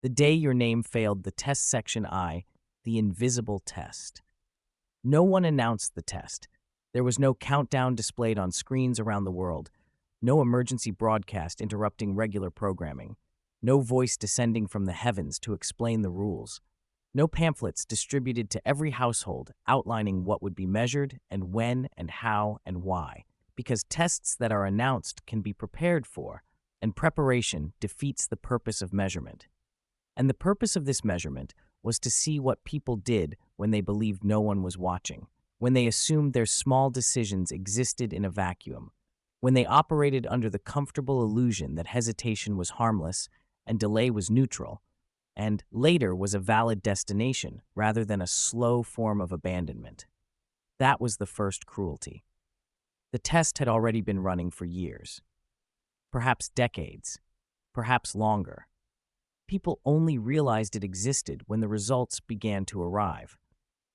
The day your name failed the test section the invisible test. No one announced the test. There was no countdown displayed on screens around the world, no emergency broadcast interrupting regular programming, no voice descending from the heavens to explain the rules, no pamphlets distributed to every household outlining what would be measured and when and how and why, because tests that are announced can be prepared for, and preparation defeats the purpose of measurement. And the purpose of this measurement was to see what people did when they believed no one was watching, when they assumed their small decisions existed in a vacuum, when they operated under the comfortable illusion that hesitation was harmless and delay was neutral, and later was a valid destination rather than a slow form of abandonment. That was the first cruelty. The test had already been running for years, perhaps decades, perhaps longer. People only realized it existed when the results began to arrive,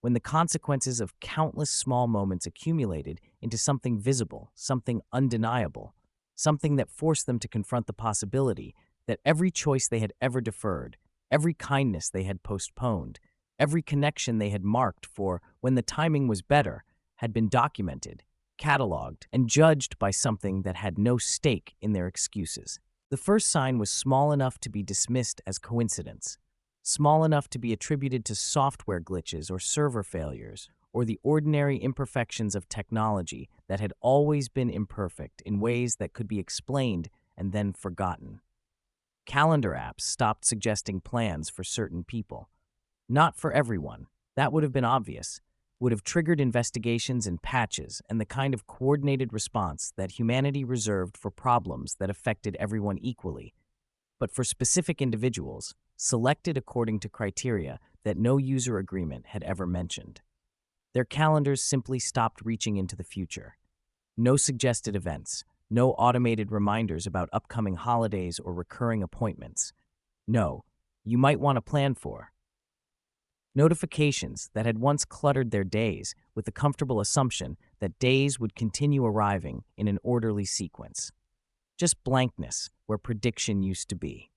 when the consequences of countless small moments accumulated into something visible, something undeniable, something that forced them to confront the possibility that every choice they had ever deferred, every kindness they had postponed, every connection they had marked for when the timing was better, had been documented, cataloged, and judged by something that had no stake in their excuses. The first sign was small enough to be dismissed as coincidence, small enough to be attributed to software glitches or server failures, or the ordinary imperfections of technology that had always been imperfect in ways that could be explained and then forgotten. Calendar apps stopped suggesting plans for certain people. Not for everyone. That would have been obvious, would have triggered investigations and patches and the kind of coordinated response that humanity reserved for problems that affected everyone equally. But for specific individuals, selected according to criteria that no user agreement had ever mentioned. Their calendars simply stopped reaching into the future. No suggested events, no automated reminders about upcoming holidays or recurring appointments. No, you might want to plan for. Notifications that had once cluttered their days with the comfortable assumption that days would continue arriving in an orderly sequence. Just blankness where prediction used to be.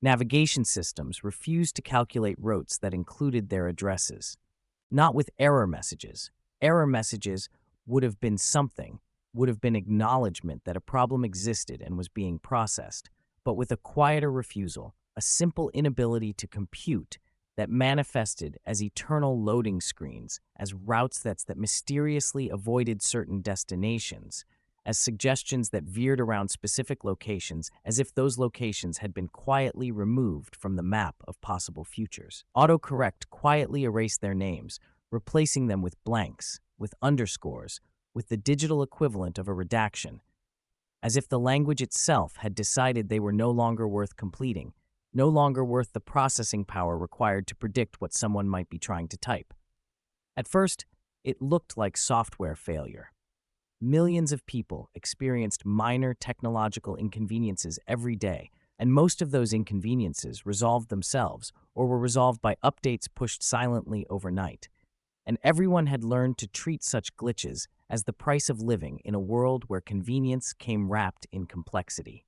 Navigation systems refused to calculate routes that included their addresses. Not with error messages. Error messages would have been something, would have been acknowledgement that a problem existed and was being processed, but with a quieter refusal, a simple inability to compute that manifested as eternal loading screens, as route sets that mysteriously avoided certain destinations, as suggestions that veered around specific locations as if those locations had been quietly removed from the map of possible futures. Autocorrect quietly erased their names, replacing them with blanks, with underscores, with the digital equivalent of a redaction, as if the language itself had decided they were no longer worth completing, no longer worth the processing power required to predict what someone might be trying to type. At first, it looked like software failure. Millions of people experienced minor technological inconveniences every day, and most of those inconveniences resolved themselves or were resolved by updates pushed silently overnight. And everyone had learned to treat such glitches as the price of living in a world where convenience came wrapped in complexity.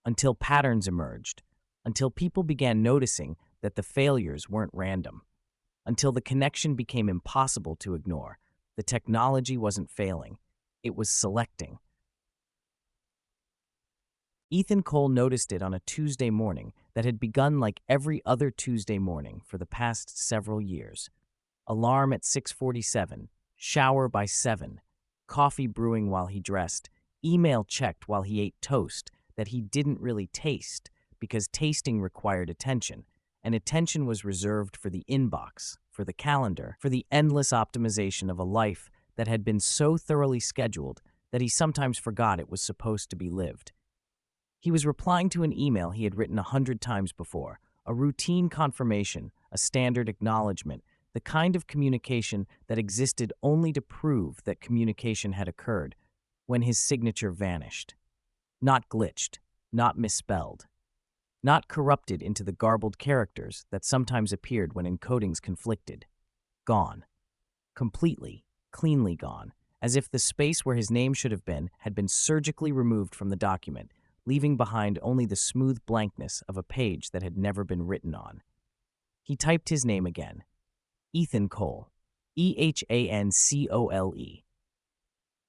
Until patterns emerged, until people began noticing that the failures weren't random, until the connection became impossible to ignore. The technology wasn't failing, it was selecting. Ethan Cole noticed it on a Tuesday morning that had begun like every other Tuesday morning for the past several years. Alarm at 6:47, shower by 7, coffee brewing while he dressed, email checked while he ate toast that he didn't really taste, because tasting required attention, and attention was reserved for the inbox, for the calendar, for the endless optimization of a life that had been so thoroughly scheduled that he sometimes forgot it was supposed to be lived. He was replying to an email he had written 100 times before, a routine confirmation, a standard acknowledgement, the kind of communication that existed only to prove that communication had occurred, when his signature vanished. Not glitched, not misspelled, not corrupted into the garbled characters that sometimes appeared when encodings conflicted. Gone. Completely, cleanly gone, as if the space where his name should have been had been surgically removed from the document, leaving behind only the smooth blankness of a page that had never been written on. He typed his name again. Ethan Cole. Ehancole.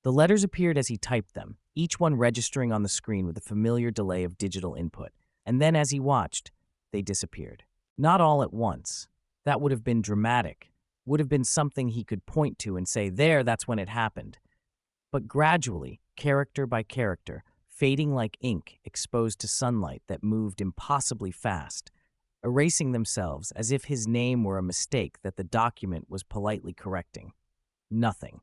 The letters appeared as he typed them, each one registering on the screen with a familiar delay of digital input. And then as he watched, they disappeared. Not all at once. That would have been dramatic, would have been something he could point to and say, there, that's when it happened. But gradually, character by character, fading like ink exposed to sunlight that moved impossibly fast, erasing themselves as if his name were a mistake that the document was politely correcting. Nothing.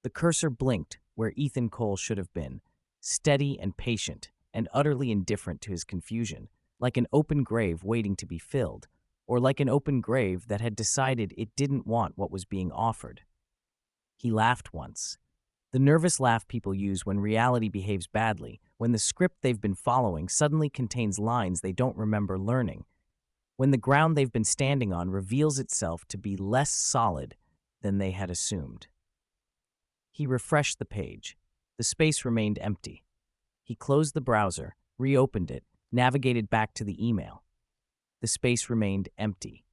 The cursor blinked where Ethan Cole should have been, steady and patient and utterly indifferent to his confusion, like an open grave waiting to be filled, or like an open grave that had decided it didn't want what was being offered. He laughed once. The nervous laugh people use when reality behaves badly, when the script they've been following suddenly contains lines they don't remember learning, when the ground they've been standing on reveals itself to be less solid than they had assumed. He refreshed the page. The space remained empty. He closed the browser, reopened it, navigated back to the email. The space remained empty.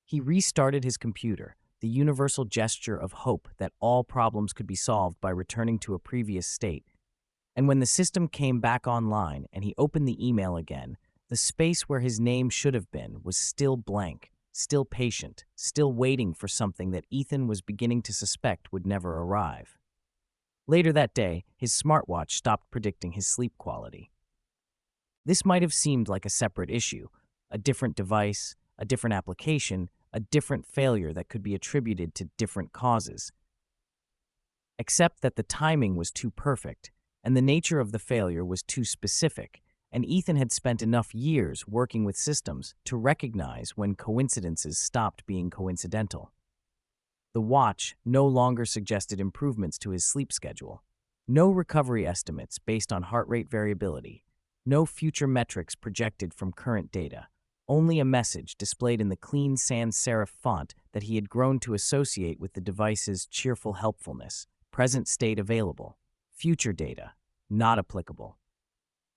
He restarted his computer, the universal gesture of hope that all problems could be solved by returning to a previous state. And when the system came back online and he opened the email again, the space where his name should have been was still blank, still patient, still waiting for something that Ethan was beginning to suspect would never arrive. Later that day, his smartwatch stopped predicting his sleep quality. This might have seemed like a separate issue, a different device, a different application, a different failure that could be attributed to different causes. Except that the timing was too perfect, and the nature of the failure was too specific, and Ethan had spent enough years working with systems to recognize when coincidences stopped being coincidental. The watch no longer suggested improvements to his sleep schedule. No recovery estimates based on heart rate variability. No future metrics projected from current data. Only a message displayed in the clean sans serif font that he had grown to associate with the device's cheerful helpfulness. Present state available. Future data not applicable.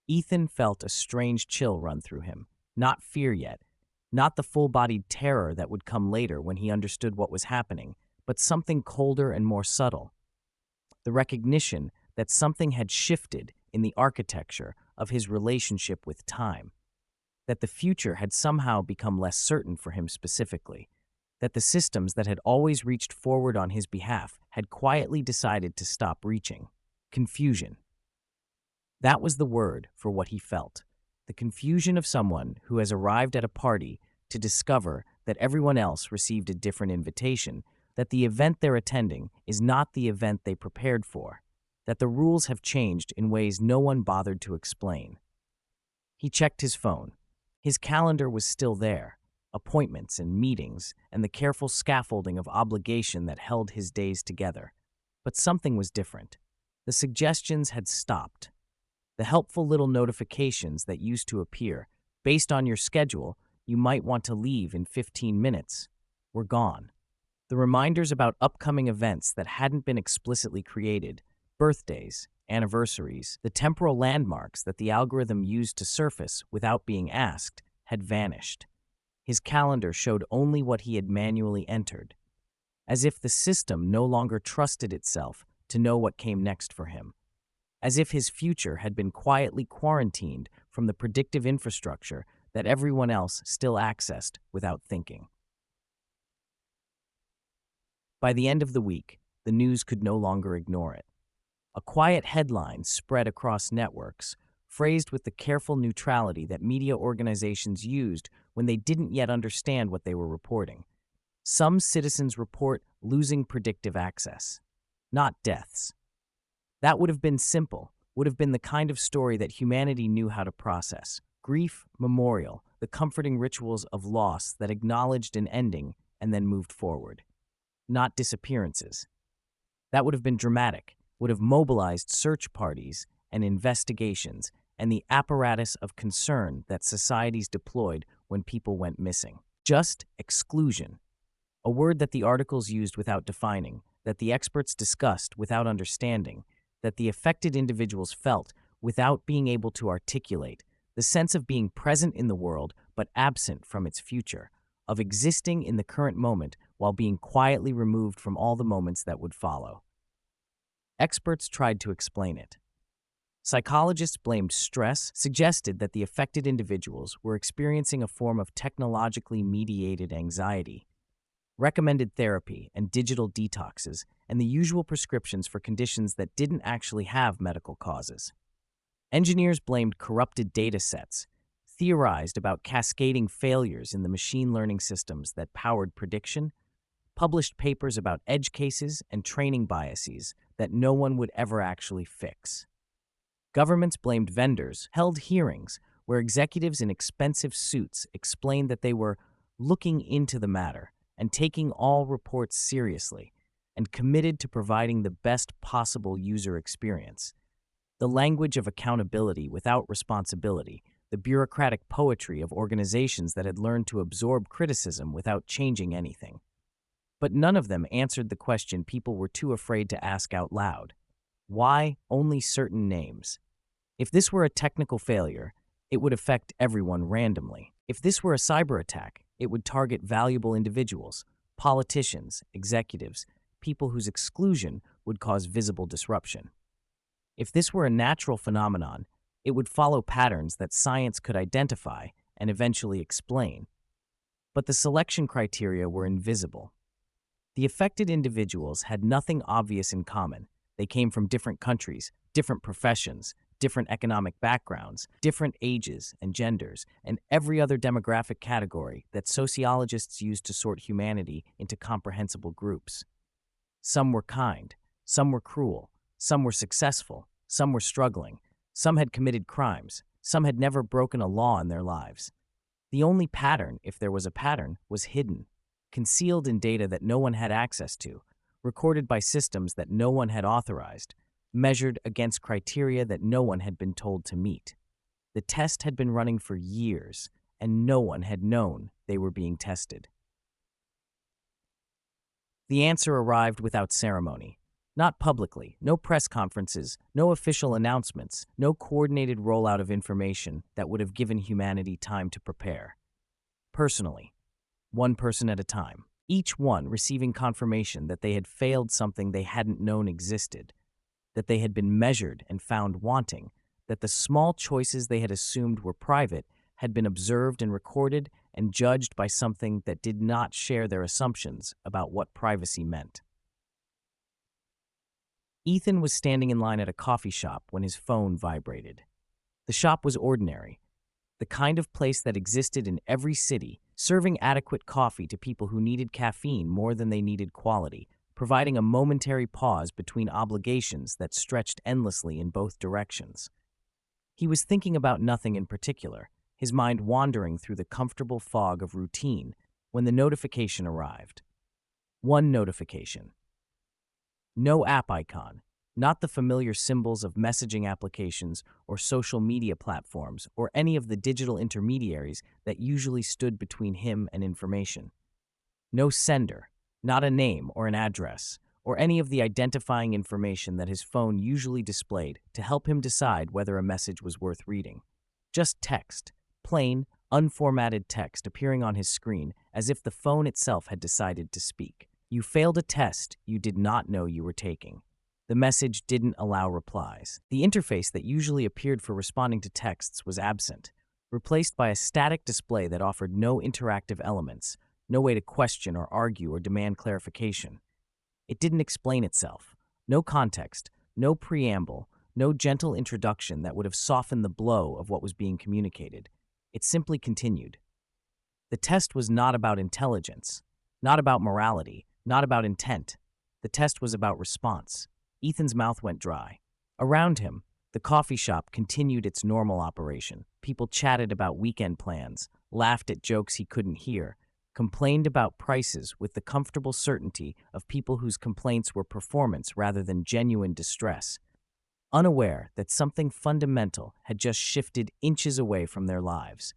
Ethan felt a strange chill run through him. Not fear yet. Not the full-bodied terror that would come later when he understood what was happening, but something colder and more subtle. The recognition that something had shifted in the architecture of his relationship with time. That the future had somehow become less certain for him specifically. That the systems that had always reached forward on his behalf had quietly decided to stop reaching. Confusion. That was the word for what he felt. The confusion of someone who has arrived at a party to discover that everyone else received a different invitation, that the event they're attending is not the event they prepared for, that the rules have changed in ways no one bothered to explain. He checked his phone. His calendar was still there, appointments and meetings and the careful scaffolding of obligation that held his days together. But something was different. The suggestions had stopped. The helpful little notifications that used to appear, based on your schedule, you might want to leave in 15 minutes, were gone. The reminders about upcoming events that hadn't been explicitly created, birthdays, anniversaries, the temporal landmarks that the algorithm used to surface without being asked, had vanished. His calendar showed only what he had manually entered, as if the system no longer trusted itself to know what came next for him, as if his future had been quietly quarantined from the predictive infrastructure that everyone else still accessed without thinking. By the end of the week, the news could no longer ignore it. A quiet headline spread across networks, phrased with the careful neutrality that media organizations used when they didn't yet understand what they were reporting. Some citizens report losing predictive access, not deaths. That would have been simple, would have been the kind of story that humanity knew how to process. Grief, memorial, the comforting rituals of loss that acknowledged an ending and then moved forward. Not disappearances. That would have been dramatic, would have mobilized search parties and investigations and the apparatus of concern that societies deployed when people went missing. Just exclusion, a word that the articles used without defining, that the experts discussed without understanding, that the affected individuals felt without being able to articulate, the sense of being present in the world but absent from its future, of existing in the current moment while being quietly removed from all the moments that would follow. Experts tried to explain it. Psychologists blamed stress, suggested that the affected individuals were experiencing a form of technologically mediated anxiety, recommended therapy and digital detoxes, and the usual prescriptions for conditions that didn't actually have medical causes. Engineers blamed corrupted data sets, theorized about cascading failures in the machine learning systems that powered prediction, published papers about edge cases and training biases that no one would ever actually fix. Governments blamed vendors, held hearings where executives in expensive suits explained that they were looking into the matter and taking all reports seriously and committed to providing the best possible user experience. The language of accountability without responsibility, the bureaucratic poetry of organizations that had learned to absorb criticism without changing anything. But none of them answered the question people were too afraid to ask out loud. Why only certain names? If this were a technical failure, it would affect everyone randomly. If this were a cyber attack, it would target valuable individuals, politicians, executives, people whose exclusion would cause visible disruption. If this were a natural phenomenon, it would follow patterns that science could identify and eventually explain. But the selection criteria were invisible. The affected individuals had nothing obvious in common. They came from different countries, different professions, different economic backgrounds, different ages and genders, and every other demographic category that sociologists use to sort humanity into comprehensible groups. Some were kind, some were cruel, some were successful, some were struggling, some had committed crimes, some had never broken a law in their lives. The only pattern, if there was a pattern, was hidden, concealed in data that no one had access to, recorded by systems that no one had authorized, measured against criteria that no one had been told to meet. The test had been running for years, and no one had known they were being tested. The answer arrived without ceremony. Not publicly, no press conferences, no official announcements, no coordinated rollout of information that would have given humanity time to prepare. Personally, one person at a time, each one receiving confirmation that they had failed something they hadn't known existed, that they had been measured and found wanting, that the small choices they had assumed were private had been observed and recorded and judged by something that did not share their assumptions about what privacy meant. Ethan was standing in line at a coffee shop when his phone vibrated. The shop was ordinary, the kind of place that existed in every city, serving adequate coffee to people who needed caffeine more than they needed quality, providing a momentary pause between obligations that stretched endlessly in both directions. He was thinking about nothing in particular, his mind wandering through the comfortable fog of routine, when the notification arrived. One notification. No app icon, not the familiar symbols of messaging applications or social media platforms or any of the digital intermediaries that usually stood between him and information. No sender, not a name or an address, or any of the identifying information that his phone usually displayed to help him decide whether a message was worth reading. Just text, plain, unformatted text appearing on his screen as if the phone itself had decided to speak. You failed a test you did not know you were taking. The message didn't allow replies. The interface that usually appeared for responding to texts was absent, replaced by a static display that offered no interactive elements, no way to question or argue or demand clarification. It didn't explain itself. No context, no preamble, no gentle introduction that would have softened the blow of what was being communicated. It simply continued. The test was not about intelligence, not about morality, not about intent. The test was about response. Ethan's mouth went dry. Around him, the coffee shop continued its normal operation. People chatted about weekend plans, laughed at jokes he couldn't hear, complained about prices with the comfortable certainty of people whose complaints were performance rather than genuine distress, unaware that something fundamental had just shifted inches away from their lives,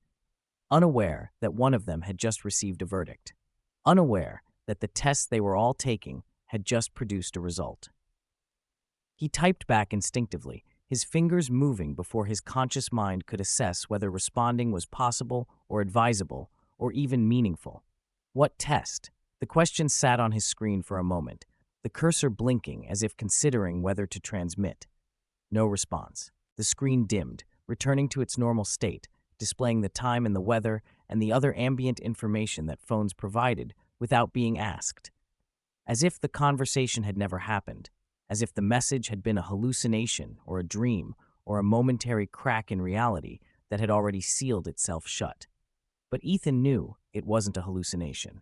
unaware that one of them had just received a verdict, unaware that the test they were all taking had just produced a result. He typed back instinctively, his fingers moving before his conscious mind could assess whether responding was possible or advisable or even meaningful. What test? The question sat on his screen for a moment, the cursor blinking as if considering whether to transmit. No response. The screen dimmed, returning to its normal state, displaying the time and the weather and the other ambient information that phones provided without being asked. As if the conversation had never happened, as if the message had been a hallucination or a dream or a momentary crack in reality that had already sealed itself shut. But Ethan knew it wasn't a hallucination,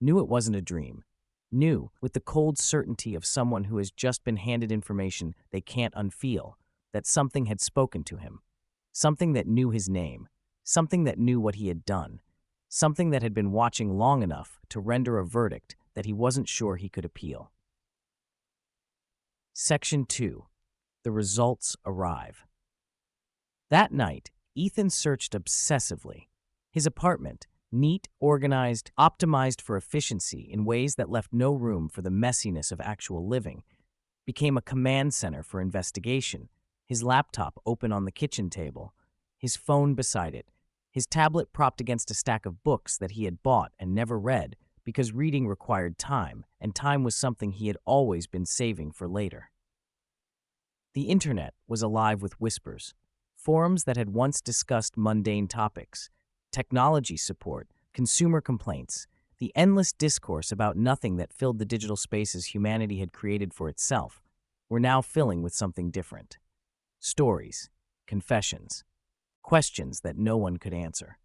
knew it wasn't a dream, knew with the cold certainty of someone who has just been handed information they can't unfeel, that something had spoken to him, something that knew his name, something that knew what he had done, something that had been watching long enough to render a verdict that he wasn't sure he could appeal. Section 2. The results arrive. That night, Ethan searched obsessively. His apartment, neat, organized, optimized for efficiency in ways that left no room for the messiness of actual living, became a command center for investigation, his laptop open on the kitchen table, his phone beside it, his tablet propped against a stack of books that he had bought and never read because reading required time, and time was something he had always been saving for later. The internet was alive with whispers, forums that had once discussed mundane topics, technology support, consumer complaints, the endless discourse about nothing that filled the digital spaces humanity had created for itself, were now filling with something different. Stories, confessions, questions that no one could answer.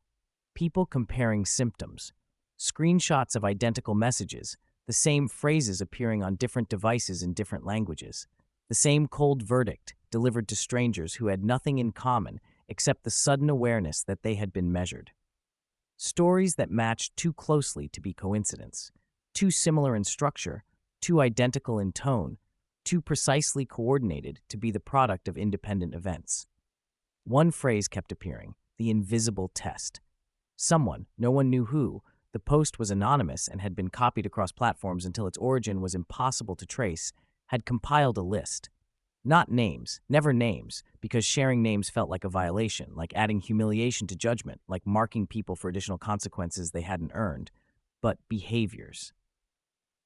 People comparing symptoms, screenshots of identical messages, the same phrases appearing on different devices in different languages, the same cold verdict delivered to strangers who had nothing in common except the sudden awareness that they had been measured. Stories that matched too closely to be coincidence, too similar in structure, too identical in tone, too precisely coordinated to be the product of independent events. One phrase kept appearing, the invisible test. Someone, no one knew who, the post was anonymous and had been copied across platforms until its origin was impossible to trace, had compiled a list. Not names, never names, because sharing names felt like a violation, like adding humiliation to judgment, like marking people for additional consequences they hadn't earned, but behaviors.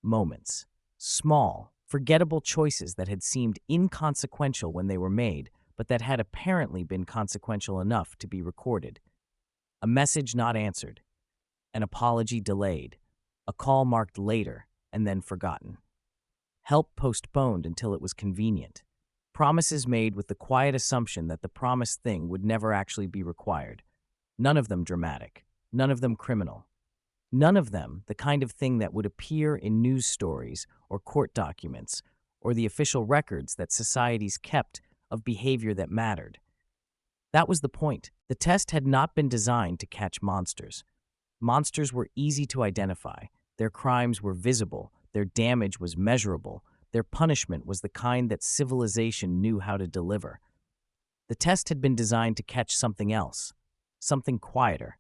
Moments. Small, forgettable choices that had seemed inconsequential when they were made, but that had apparently been consequential enough to be recorded. A message not answered. An apology delayed. A call marked later and then forgotten. Help postponed until it was convenient. Promises made with the quiet assumption that the promised thing would never actually be required. None of them dramatic. None of them criminal. None of them the kind of thing that would appear in news stories or court documents or the official records that societies kept of behavior that mattered. That was the point. The test had not been designed to catch monsters. Monsters were easy to identify. Their crimes were visible. Their damage was measurable. Their punishment was the kind that civilization knew how to deliver. The test had been designed to catch something else, something quieter,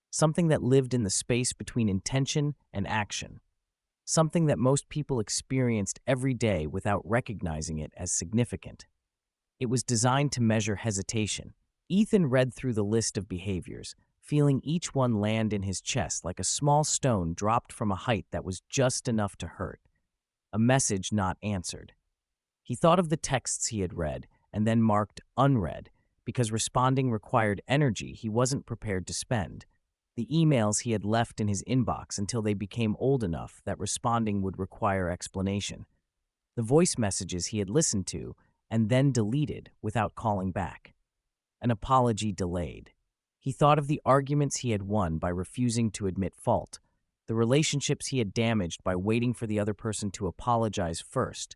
something that lived in the space between intention and action, something that most people experienced every day without recognizing it as significant. It was designed to measure hesitation. Ethan read through the list of behaviors, feeling each one land in his chest like a small stone dropped from a height that was just enough to hurt. A message not answered. He thought of the texts he had read and then marked unread because responding required energy he wasn't prepared to spend. The emails he had left in his inbox until they became old enough that responding would require explanation. The voice messages he had listened to and then deleted without calling back. An apology delayed. He thought of the arguments he had won by refusing to admit fault, the relationships he had damaged by waiting for the other person to apologize first,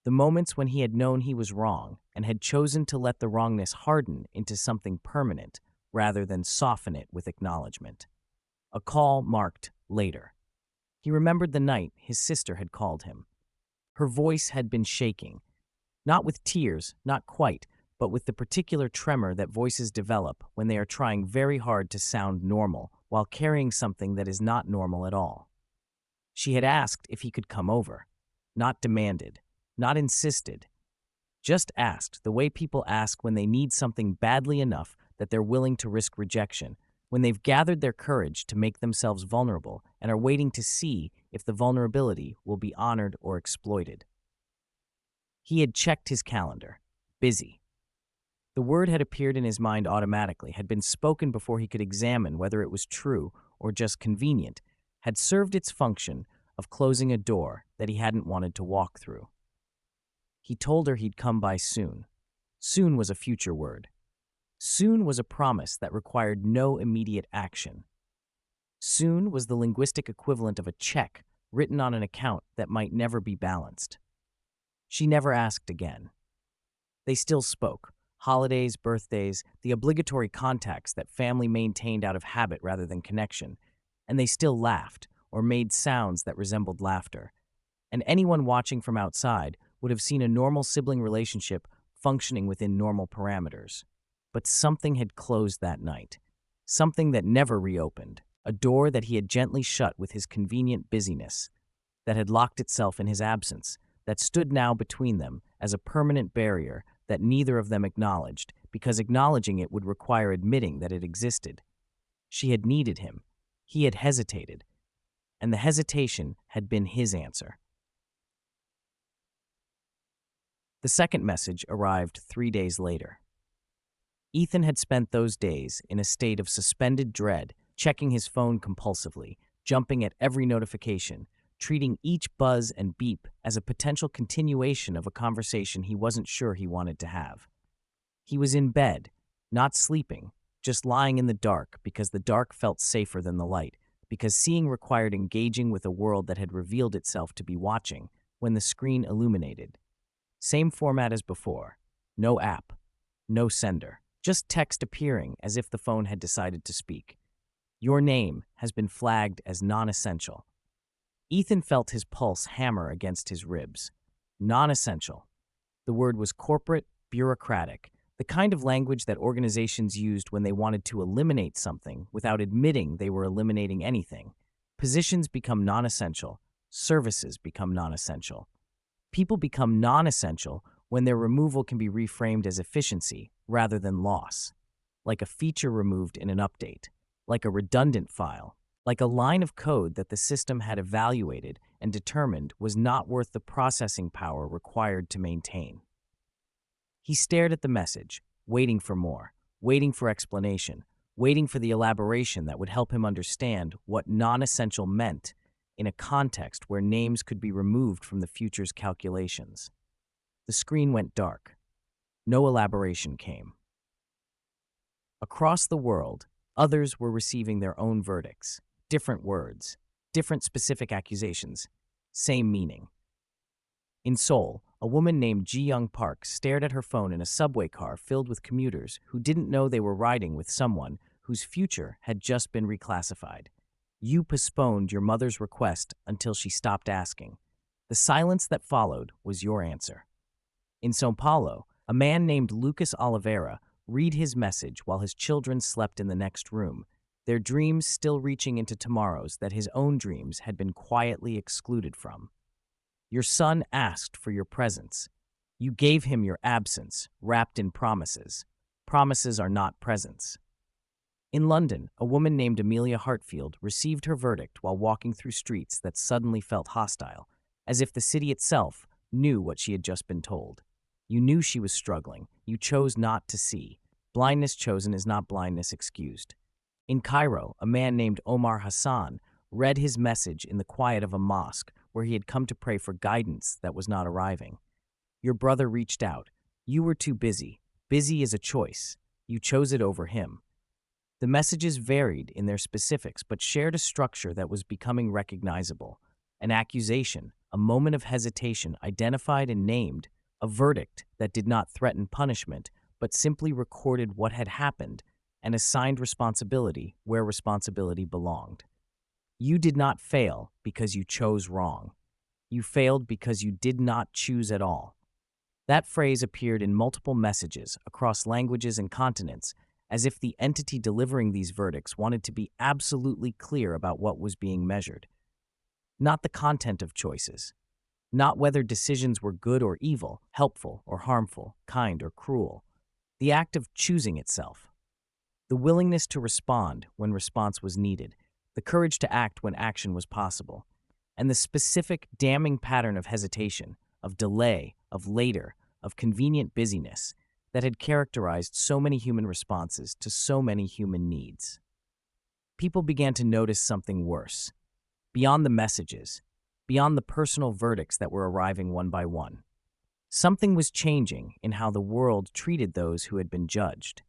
the moments when he had known he was wrong and had chosen to let the wrongness harden into something permanent rather than soften it with acknowledgement. A call marked later. He remembered the night his sister had called him. Her voice had been shaking, not with tears, not quite, but with the particular tremor that voices develop when they are trying very hard to sound normal while carrying something that is not normal at all. She had asked if he could come over, not demanded, not insisted, Just asked, the way people ask when they need something badly enough that they're willing to risk rejection, when they've gathered their courage to make themselves vulnerable and are waiting to see if the vulnerability will be honored or exploited. He had checked his calendar. Busy. The word had appeared in his mind automatically, had been spoken before he could examine whether it was true or just convenient, had served its function of closing a door that he hadn't wanted to walk through. He told her he'd come by soon. Soon was a future word. Soon was a promise that required no immediate action. Soon was the linguistic equivalent of a check written on an account that might never be balanced. She never asked again. They still spoke. Holidays, birthdays, the obligatory contacts that family maintained out of habit rather than connection. And they still laughed, or made sounds that resembled laughter. And anyone watching from outside would have seen a normal sibling relationship functioning within normal parameters. But something had closed that night. Something that never reopened. A door that he had gently shut with his convenient busyness. That had locked itself in his absence. That stood now between them as a permanent barrier that neither of them acknowledged, because acknowledging it would require admitting that it existed. She had needed him. He had hesitated. And the hesitation had been his answer. The second message arrived 3 days later. Ethan had spent those days in a state of suspended dread, checking his phone compulsively, jumping at every notification, treating each buzz and beep as a potential continuation of a conversation he wasn't sure he wanted to have. He was in bed, not sleeping, just lying in the dark because the dark felt safer than the light, because seeing required engaging with a world that had revealed itself to be watching when the screen illuminated. Same format as before. No app. No sender. Just text appearing as if the phone had decided to speak. Your name has been flagged as non-essential. Ethan felt his pulse hammer against his ribs. Non-essential. The word was corporate, bureaucratic, the kind of language that organizations used when they wanted to eliminate something without admitting they were eliminating anything. Positions become non-essential. Services become non-essential. People become non-essential when their removal can be reframed as efficiency rather than loss, like a feature removed in an update, like a redundant file, like a line of code that the system had evaluated and determined was not worth the processing power required to maintain. He stared at the message, waiting for more, waiting for explanation, waiting for the elaboration that would help him understand what non-essential meant in a context where names could be removed from the future's calculations. The screen went dark. No elaboration came. Across the world, others were receiving their own verdicts. Different words, different specific accusations, same meaning. In Seoul, a woman named Ji-young Park stared at her phone in a subway car filled with commuters who didn't know they were riding with someone whose future had just been reclassified. You postponed your mother's request until she stopped asking. The silence that followed was your answer. In São Paulo, a man named Lucas Oliveira read his message while his children slept in the next room, their dreams still reaching into tomorrows that his own dreams had been quietly excluded from. Your son asked for your presence. You gave him your absence, wrapped in promises. Promises are not presents. In London, a woman named Amelia Hartfield received her verdict while walking through streets that suddenly felt hostile, as if the city itself knew what she had just been told. You knew she was struggling. You chose not to see. Blindness chosen is not blindness excused. In Cairo, a man named Omar Hassan read his message in the quiet of a mosque where he had come to pray for guidance that was not arriving. Your brother reached out. You were too busy. Busy is a choice. You chose it over him. The messages varied in their specifics but shared a structure that was becoming recognizable. An accusation, a moment of hesitation identified and named, a verdict that did not threaten punishment but simply recorded what had happened and assigned responsibility where responsibility belonged. You did not fail because you chose wrong. You failed because you did not choose at all. That phrase appeared in multiple messages across languages and continents, as if the entity delivering these verdicts wanted to be absolutely clear about what was being measured. Not the content of choices, not whether decisions were good or evil, helpful or harmful, kind or cruel. The act of choosing itself. The willingness to respond when response was needed, the courage to act when action was possible, and the specific damning pattern of hesitation, of delay, of later, of convenient busyness that had characterized so many human responses to so many human needs. People began to notice something worse, beyond the messages, beyond the personal verdicts that were arriving one by one. Something was changing in how the world treated those who had been judged.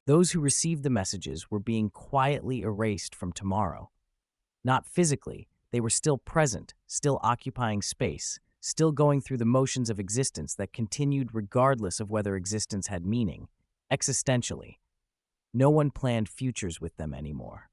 Those who received the messages were being quietly erased from tomorrow. Not physically, they were still present, still occupying space, still going through the motions of existence that continued regardless of whether existence had meaning, existentially. No one planned futures with them anymore.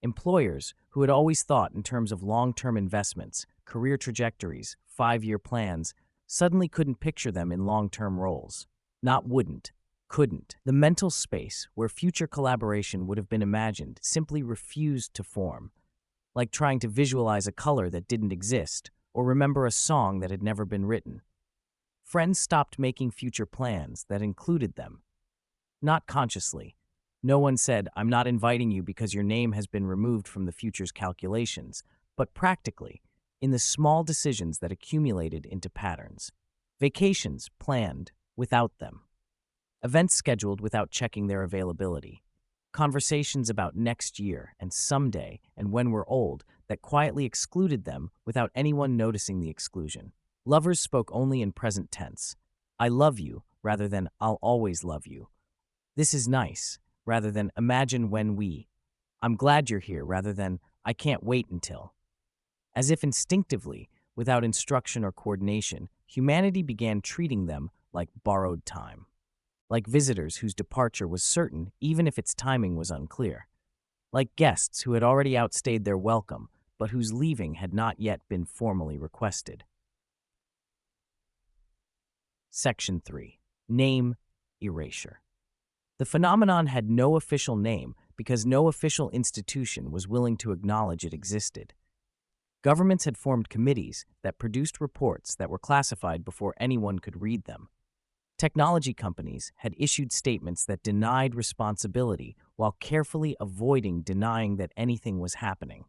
Employers, who had always thought in terms of long-term investments, career trajectories, 5-year plans, suddenly couldn't picture them in long-term roles. Not wouldn't, couldn't. The mental space where future collaboration would have been imagined simply refused to form, like trying to visualize a color that didn't exist or remember a song that had never been written. Friends stopped making future plans that included them. Not consciously. No one said, "I'm not inviting you because your name has been removed from the future's calculations," but practically, in the small decisions that accumulated into patterns. Vacations planned without them. Events scheduled without checking their availability. Conversations about next year and someday and when we're old that quietly excluded them without anyone noticing the exclusion. Lovers spoke only in present tense. "I love you," rather than "I'll always love you." "This is nice," rather than "imagine when we." "I'm glad you're here," rather than "I can't wait until." As if instinctively, without instruction or coordination, humanity began treating them like borrowed time. Like visitors whose departure was certain even if its timing was unclear. Like guests who had already outstayed their welcome, but whose leaving had not yet been formally requested. Section 3. Name erasure. The phenomenon had no official name because no official institution was willing to acknowledge it existed. Governments had formed committees that produced reports that were classified before anyone could read them. Technology companies had issued statements that denied responsibility while carefully avoiding denying that anything was happening.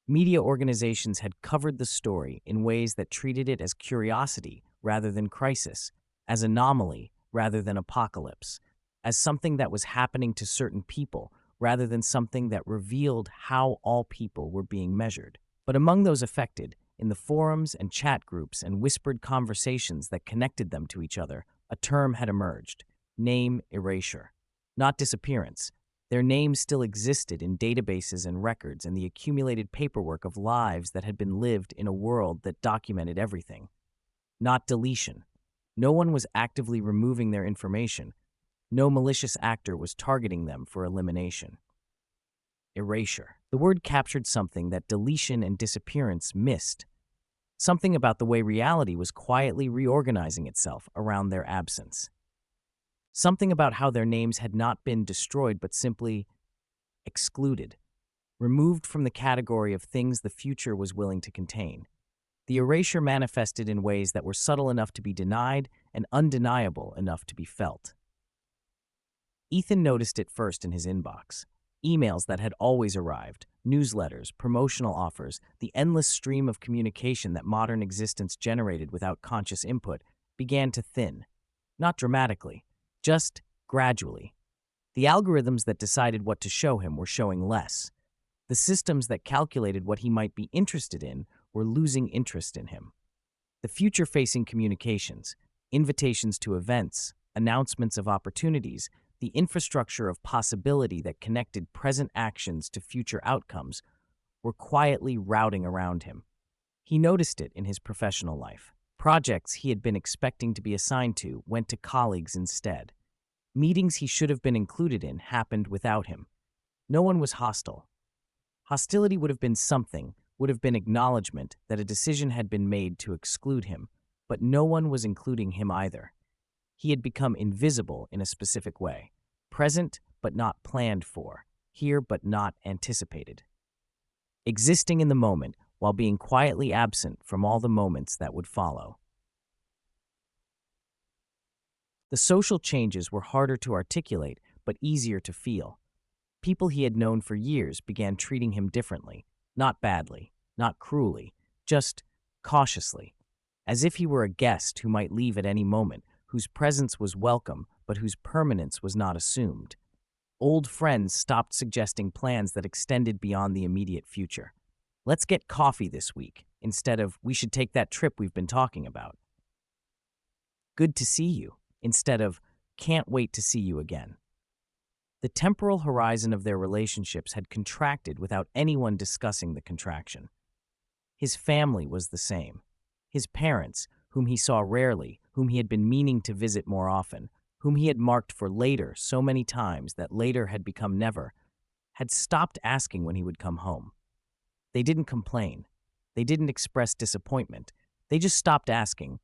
Media organizations had covered the story in ways that treated it as curiosity rather than crisis, as anomaly rather than apocalypse, as something that was happening to certain people rather than something that revealed how all people were being measured. But among those affected, in the forums and chat groups and whispered conversations that connected them to each other, a term had emerged: name erasure. Not disappearance. Their names still existed in databases and records and the accumulated paperwork of lives that had been lived in a world that documented everything. Not deletion. No one was actively removing their information. No malicious actor was targeting them for elimination. Erasure. The word captured something that deletion and disappearance missed. Something about the way reality was quietly reorganizing itself around their absence. Something about how their names had not been destroyed but simply excluded, removed from the category of things the future was willing to contain. The erasure manifested in ways that were subtle enough to be denied and undeniable enough to be felt. Ethan noticed it first in his inbox. Emails that had always arrived, newsletters, promotional offers, the endless stream of communication that modern existence generated without conscious input began to thin. Not dramatically, just gradually. The algorithms that decided what to show him were showing less. The systems that calculated what he might be interested in were losing interest in him. The future-facing communications, invitations to events, announcements of opportunities, the infrastructure of possibility that connected present actions to future outcomes were quietly routing around him. He noticed it in his professional life. Projects he had been expecting to be assigned to went to colleagues instead. Meetings he should have been included in happened without him. No one was hostile. Hostility would have been something, would have been acknowledgement that a decision had been made to exclude him, but no one was including him either. He had become invisible in a specific way, present but not planned for, here but not anticipated. Existing in the moment, while being quietly absent from all the moments that would follow. The social changes were harder to articulate, but easier to feel. People he had known for years began treating him differently, not badly, not cruelly, just cautiously, as if he were a guest who might leave at any moment, whose presence was welcome, but whose permanence was not assumed. Old friends stopped suggesting plans that extended beyond the immediate future. Let's get coffee this week, instead of we should take that trip we've been talking about. Good to see you, instead of can't wait to see you again. The temporal horizon of their relationships had contracted without anyone discussing the contraction. His family was the same. His parents, whom he saw rarely, whom he had been meaning to visit more often, whom he had marked for later so many times that later had become never, had stopped asking when he would come home. They didn't complain. They didn't express disappointment. They just stopped asking,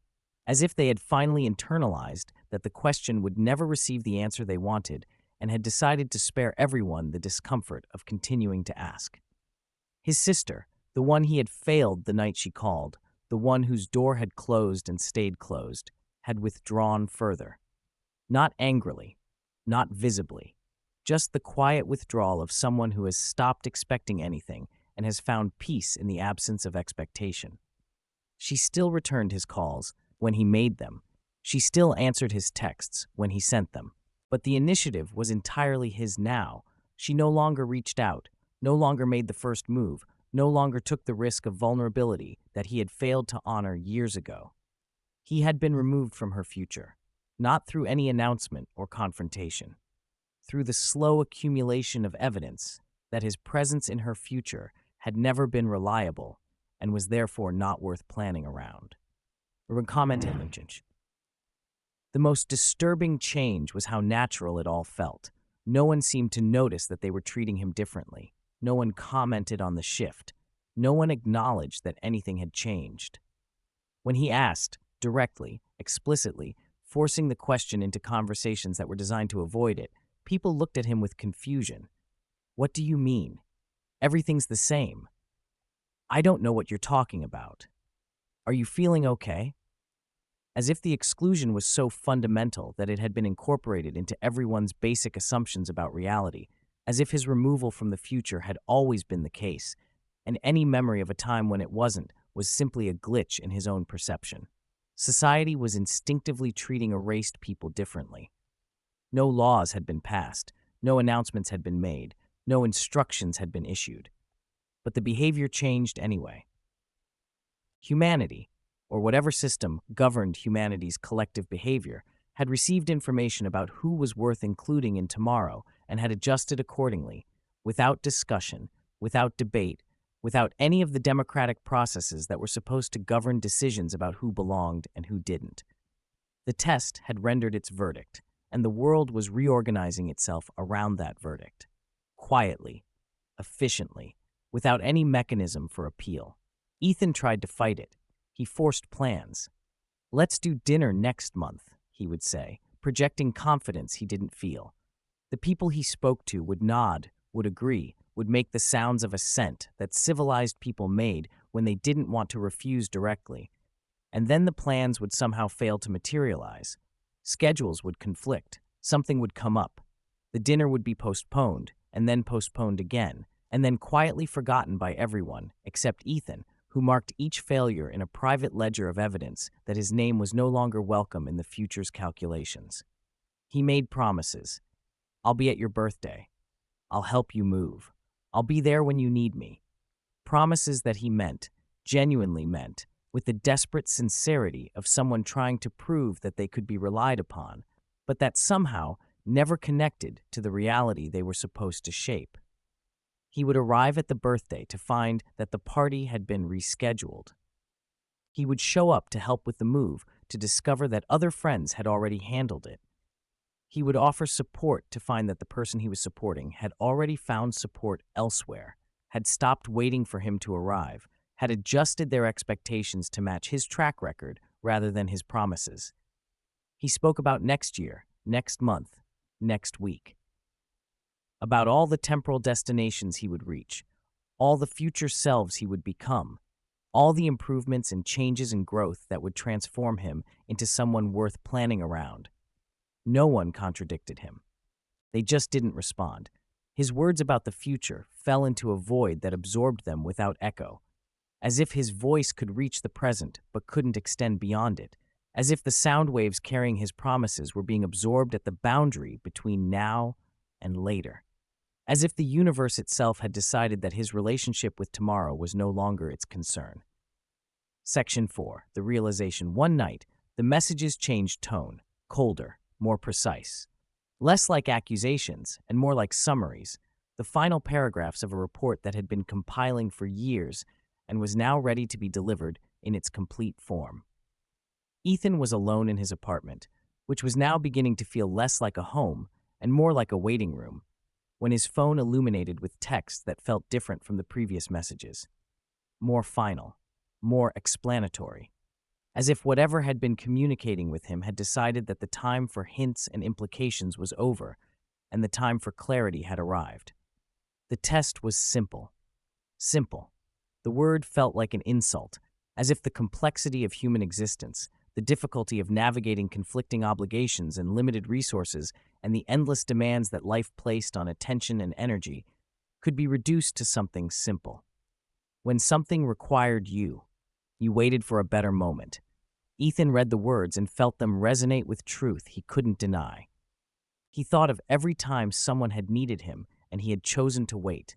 as if they had finally internalized that the question would never receive the answer they wanted and had decided to spare everyone the discomfort of continuing to ask. His sister, the one he had failed the night she called, the one whose door had closed and stayed closed, had withdrawn further. Not angrily, not visibly, just the quiet withdrawal of someone who has stopped expecting anything and has found peace in the absence of expectation. She still returned his calls when he made them. She still answered his texts when he sent them. But the initiative was entirely his now. She no longer reached out, no longer made the first move, no longer took the risk of vulnerability that he had failed to honor years ago. He had been removed from her future, not through any announcement or confrontation, through the slow accumulation of evidence that his presence in her future had never been reliable and was therefore not worth planning around. The most disturbing change was how natural it all felt. No one seemed to notice that they were treating him differently. No one commented on the shift. No one acknowledged that anything had changed. When he asked, directly, explicitly, forcing the question into conversations that were designed to avoid it, people looked at him with confusion. What do you mean? Everything's the same. I don't know what you're talking about. Are you feeling okay? As if the exclusion was so fundamental that it had been incorporated into everyone's basic assumptions about reality, as if his removal from the future had always been the case, and any memory of a time when it wasn't was simply a glitch in his own perception. Society was instinctively treating erased people differently. No laws had been passed, no announcements had been made, no instructions had been issued. But the behavior changed anyway. Humanity, or whatever system governed humanity's collective behavior, had received information about who was worth including in tomorrow and had adjusted accordingly, without discussion, without debate, without any of the democratic processes that were supposed to govern decisions about who belonged and who didn't. The test had rendered its verdict, and the world was reorganizing itself around that verdict, quietly, efficiently, without any mechanism for appeal. Ethan tried to fight it. He forced plans. Let's do dinner next month, he would say, projecting confidence he didn't feel. The people he spoke to would nod, would agree, would make the sounds of assent that civilized people made when they didn't want to refuse directly. And then the plans would somehow fail to materialize. Schedules would conflict. Something would come up. The dinner would be postponed, and then postponed again, and then quietly forgotten by everyone, except Ethan, who marked each failure in a private ledger of evidence that his name was no longer welcome in the future's calculations. He made promises. I'll be at your birthday. I'll help you move. I'll be there when you need me. Promises that he meant, genuinely meant, with the desperate sincerity of someone trying to prove that they could be relied upon, but that somehow never connected to the reality they were supposed to shape. He would arrive at the birthday to find that the party had been rescheduled. He would show up to help with the move to discover that other friends had already handled it. He would offer support to find that the person he was supporting had already found support elsewhere, had stopped waiting for him to arrive, had adjusted their expectations to match his track record rather than his promises. He spoke about next year, next month, next week. About all the temporal destinations he would reach, all the future selves he would become, all the improvements and changes and growth that would transform him into someone worth planning around. No one contradicted him. They just didn't respond. His words about the future fell into a void that absorbed them without echo, as if his voice could reach the present but couldn't extend beyond it, as if the sound waves carrying his promises were being absorbed at the boundary between now and later, as if the universe itself had decided that his relationship with tomorrow was no longer its concern. Section 4. The realization. One night, the messages changed tone, colder, more precise. Less like accusations and more like summaries, the final paragraphs of a report that had been compiling for years and was now ready to be delivered in its complete form. Ethan was alone in his apartment, which was now beginning to feel less like a home and more like a waiting room, when his phone illuminated with text that felt different from the previous messages. More final, more explanatory, as if whatever had been communicating with him had decided that the time for hints and implications was over and the time for clarity had arrived. The test was simple. Simple. The word felt like an insult, as if the complexity of human existence, the difficulty of navigating conflicting obligations and limited resources, and the endless demands that life placed on attention and energy could be reduced to something simple. When something required you, you waited for a better moment. Ethan read the words and felt them resonate with truth he couldn't deny. He thought of every time someone had needed him and he had chosen to wait,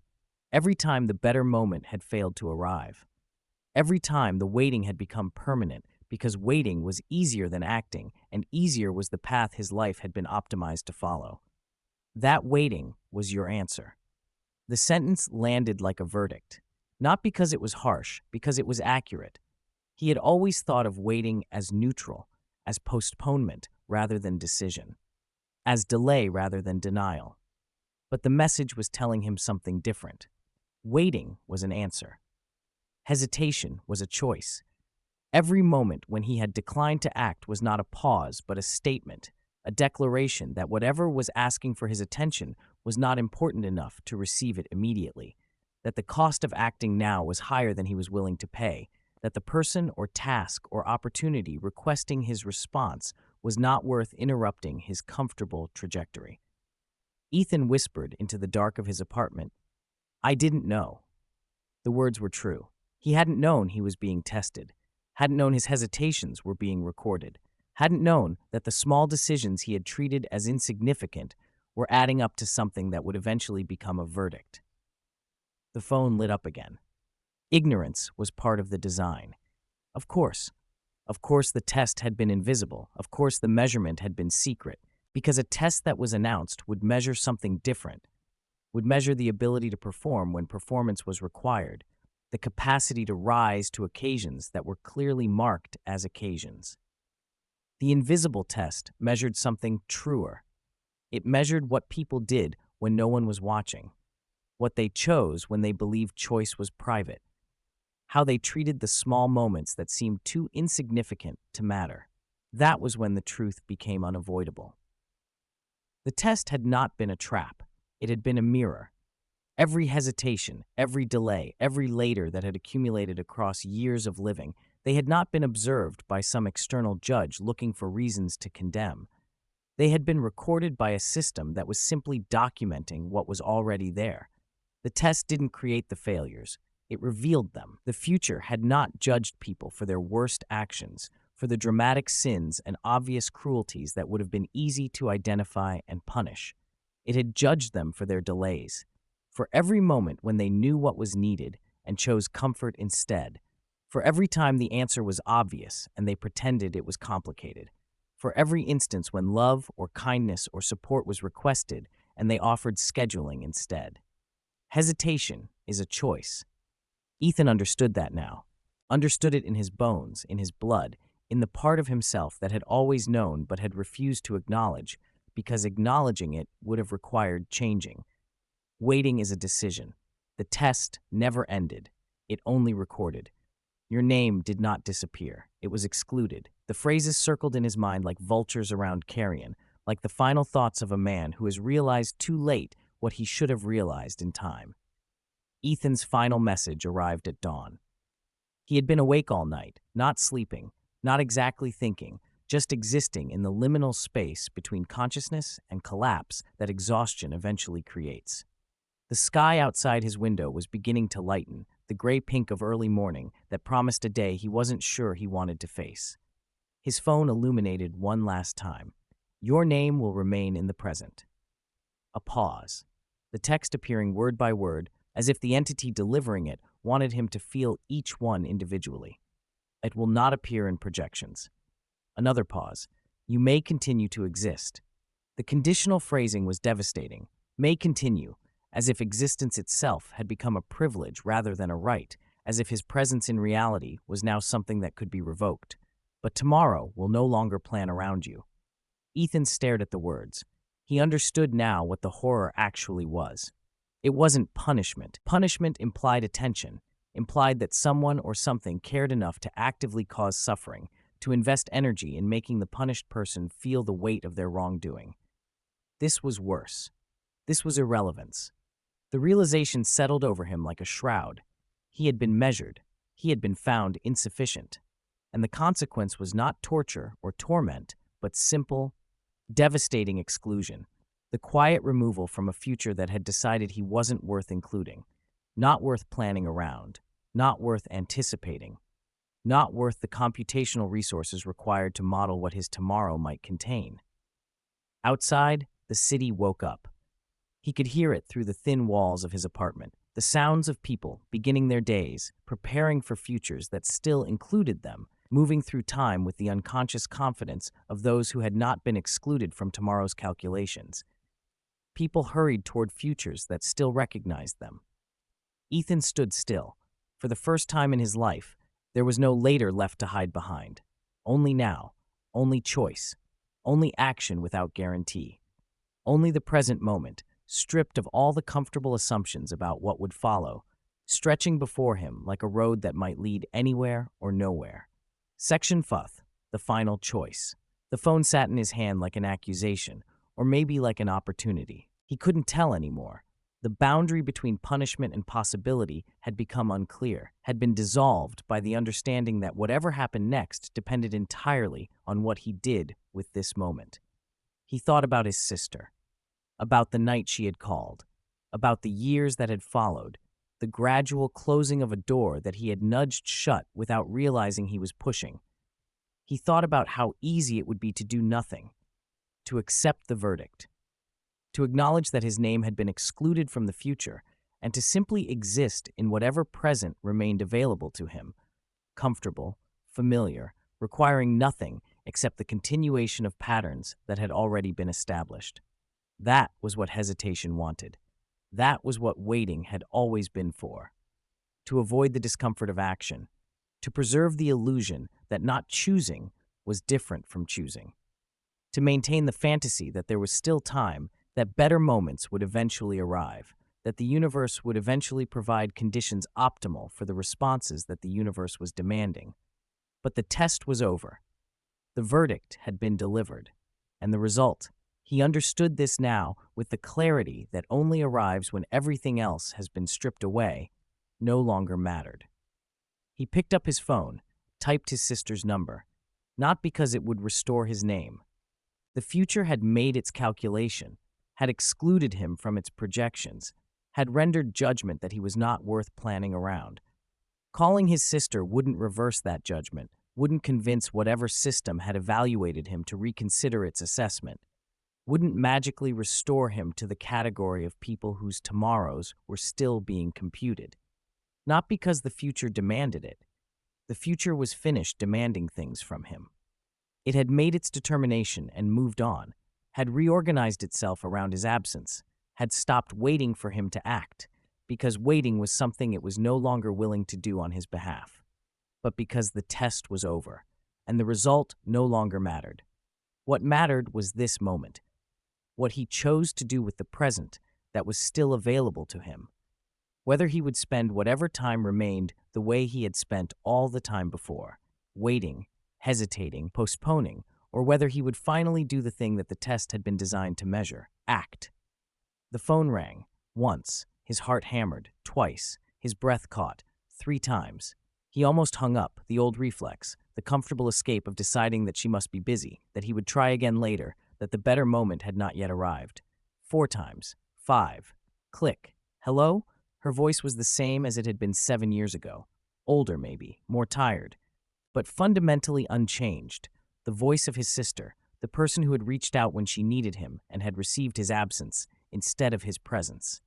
every time the better moment had failed to arrive, every time the waiting had become permanent because waiting was easier than acting and easier was the path his life had been optimized to follow. That waiting was your answer. The sentence landed like a verdict, not because it was harsh, because it was accurate. He had always thought of waiting as neutral, as postponement rather than decision, as delay rather than denial. But the message was telling him something different. Waiting was an answer. Hesitation was a choice. Every moment when he had declined to act was not a pause, but a statement, a declaration that whatever was asking for his attention was not important enough to receive it immediately, that the cost of acting now was higher than he was willing to pay, that the person or task or opportunity requesting his response was not worth interrupting his comfortable trajectory. Ethan whispered into the dark of his apartment, "I didn't know." The words were true. He hadn't known he was being tested, hadn't known his hesitations were being recorded, hadn't known that the small decisions he had treated as insignificant were adding up to something that would eventually become a verdict. The phone lit up again. Ignorance was part of the design. Of course. Of course the test had been invisible. Of course the measurement had been secret. Because a test that was announced would measure something different, would measure the ability to perform when performance was required, the capacity to rise to occasions that were clearly marked as occasions. The invisible test measured something truer. It measured what people did when no one was watching, what they chose when they believed choice was private, how they treated the small moments that seemed too insignificant to matter. That was when the truth became unavoidable. The test had not been a trap. It had been a mirror. Every hesitation, every delay, every later that had accumulated across years of living, they had not been observed by some external judge looking for reasons to condemn. They had been recorded by a system that was simply documenting what was already there. The test didn't create the failures. It revealed them. The future had not judged people for their worst actions, for the dramatic sins and obvious cruelties that would have been easy to identify and punish. It had judged them for their delays, for every moment when they knew what was needed and chose comfort instead, for every time the answer was obvious and they pretended it was complicated, for every instance when love or kindness or support was requested and they offered scheduling instead. Hesitation is a choice. Ethan understood that now, understood it in his bones, in his blood, in the part of himself that had always known but had refused to acknowledge, because acknowledging it would have required changing. Waiting is a decision. The test never ended. It only recorded. Your name did not disappear. It was excluded. The phrases circled in his mind like vultures around carrion, like the final thoughts of a man who has realized too late what he should have realized in time. Ethan's final message arrived at dawn. He had been awake all night, not sleeping, not exactly thinking, just existing in the liminal space between consciousness and collapse that exhaustion eventually creates. The sky outside his window was beginning to lighten, the gray pink of early morning that promised a day he wasn't sure he wanted to face. His phone illuminated one last time. Your name will remain in the present. A pause. The text appearing word by word, as if the entity delivering it wanted him to feel each one individually. It will not appear in projections. Another pause. You may continue to exist. The conditional phrasing was devastating. May continue, as if existence itself had become a privilege rather than a right, as if his presence in reality was now something that could be revoked. But tomorrow will no longer plan around you. Ethan stared at the words. He understood now what the horror actually was. It wasn't punishment. Punishment implied attention, implied that someone or something cared enough to actively cause suffering, to invest energy in making the punished person feel the weight of their wrongdoing. This was worse. This was irrelevance. The realization settled over him like a shroud. He had been measured. He had been found insufficient. And the consequence was not torture or torment, but simple, devastating exclusion. The quiet removal from a future that had decided he wasn't worth including, not worth planning around, not worth anticipating, not worth the computational resources required to model what his tomorrow might contain. Outside, the city woke up. He could hear it through the thin walls of his apartment, the sounds of people beginning their days, preparing for futures that still included them, moving through time with the unconscious confidence of those who had not been excluded from tomorrow's calculations. People hurried toward futures that still recognized them. Ethan stood still. For the first time in his life, there was no later left to hide behind. Only now, only choice, only action without guarantee. Only the present moment, stripped of all the comfortable assumptions about what would follow, stretching before him like a road that might lead anywhere or nowhere. Section 5, the final choice. The phone sat in his hand like an accusation, or maybe like an opportunity. He couldn't tell anymore. The boundary between punishment and possibility had become unclear, had been dissolved by the understanding that whatever happened next depended entirely on what he did with this moment. He thought about his sister, about the night she had called, about the years that had followed, the gradual closing of a door that he had nudged shut without realizing he was pushing. He thought about how easy it would be to do nothing, to accept the verdict, to acknowledge that his name had been excluded from the future, and to simply exist in whatever present remained available to him, comfortable, familiar, requiring nothing except the continuation of patterns that had already been established. That was what hesitation wanted. That was what waiting had always been for. To avoid the discomfort of action, to preserve the illusion that not choosing was different from choosing, to maintain the fantasy that there was still time, that better moments would eventually arrive, that the universe would eventually provide conditions optimal for the responses that the universe was demanding. But the test was over. The verdict had been delivered. And the result, he understood this now with the clarity that only arrives when everything else has been stripped away, no longer mattered. He picked up his phone, typed his sister's number, not because it would restore his name. The future had made its calculation, had excluded him from its projections, had rendered judgment that he was not worth planning around. Calling his sister wouldn't reverse that judgment, wouldn't convince whatever system had evaluated him to reconsider its assessment, wouldn't magically restore him to the category of people whose tomorrows were still being computed. Not because the future demanded it. The future was finished demanding things from him. It had made its determination and moved on, had reorganized itself around his absence, had stopped waiting for him to act, because waiting was something it was no longer willing to do on his behalf, but because the test was over, and the result no longer mattered. What mattered was this moment, what he chose to do with the present that was still available to him, whether he would spend whatever time remained the way he had spent all the time before, waiting, hesitating, postponing, or whether he would finally do the thing that the test had been designed to measure, act. The phone rang, once, His heart hammered, twice. His breath caught, 3 times. He almost hung up, the old reflex, the comfortable escape of deciding that she must be busy, that he would try again later, that the better moment had not yet arrived. 4 times. 5. Click. Hello? Her voice was the same as it had been 7 years ago. Older, maybe, more tired, but fundamentally unchanged. The voice of his sister, the person who had reached out when she needed him and had received his absence instead of his presence.